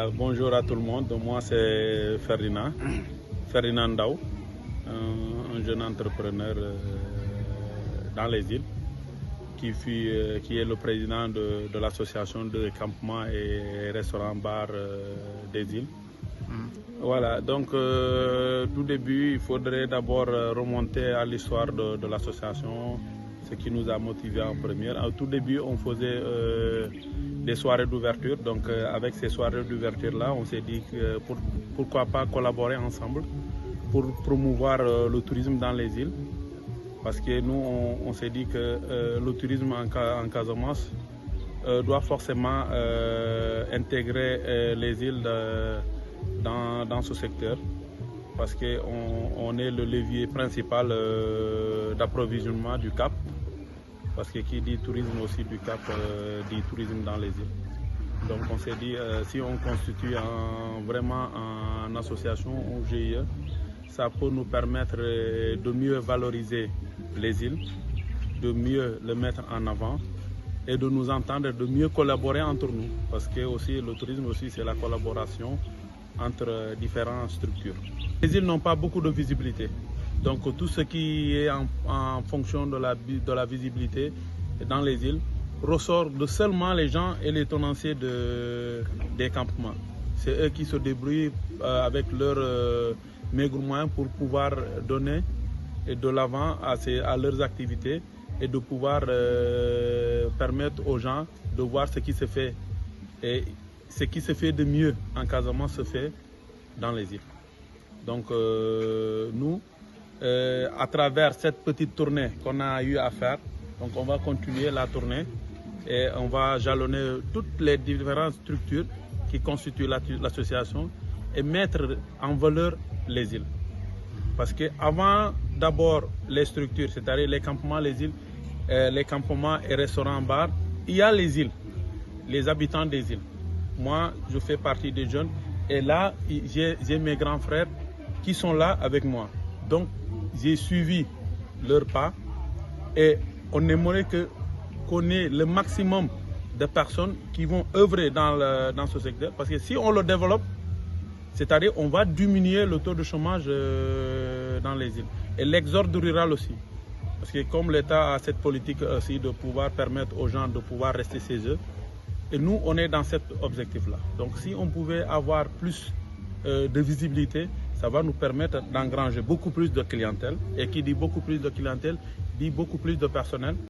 Bonjour à tout le monde. Moi, c'est Ferdinand Ndao, un jeune entrepreneur dans les îles, qui est le président de l'association de campements et restaurants-bars des îles. Voilà, donc tout début, il faudrait d'abord remonter à l'histoire de l'association, ce qui nous a motivés en première. Au tout début, on faisait des soirées d'ouverture. Donc avec ces soirées d'ouverture-là, on s'est dit que pourquoi pas collaborer ensemble pour promouvoir le tourisme dans les îles. Parce que nous, on s'est dit que le tourisme en Casamance doit forcément intégrer les îles dans ce secteur. Parce qu'on est le levier principal d'approvisionnement du Cap. Parce que qui dit tourisme aussi du Cap dit tourisme dans les îles. Donc on s'est dit, si on constitue vraiment en association, en GIE, ça peut nous permettre de mieux valoriser les îles, de mieux le mettre en avant et de nous entendre, de mieux collaborer entre nous. Parce que aussi, le tourisme aussi, c'est la collaboration entre différentes structures. Les îles n'ont pas beaucoup de visibilité. Donc tout ce qui est en fonction de la visibilité dans les îles ressort de seulement les gens et les tenanciers des campements. C'est eux qui se débrouillent avec leurs maigres moyens pour pouvoir donner de l'avant à leurs activités et de pouvoir permettre aux gens de voir ce qui se fait. Et ce qui se fait de mieux en Casamance se fait dans les îles. Donc nous, à travers cette petite tournée qu'on a eu à faire, donc on va continuer la tournée et on va jalonner toutes les différentes structures qui constituent l'association et mettre en valeur les îles. Parce qu'avant d'abord les structures, c'est-à-dire les campements, les îles, les campements et restaurants-bars, il y a les îles, les habitants des îles. Moi, je fais partie des jeunes et là, j'ai mes grands frères qui sont là avec moi. Donc, j'ai suivi leurs pas et on aimerait qu'on ait le maximum de personnes qui vont œuvrer dans ce secteur. Parce que si on le développe, c'est-à-dire on va diminuer le taux de chômage dans les îles. Et l'exode rural aussi. Parce que comme l'État a cette politique aussi de pouvoir permettre aux gens de pouvoir rester chez eux, et nous, on est dans cet objectif-là. Donc si on pouvait avoir plus de visibilité, ça va nous permettre d'engranger beaucoup plus de clientèle. Et qui dit beaucoup plus de clientèle, dit beaucoup plus de personnel.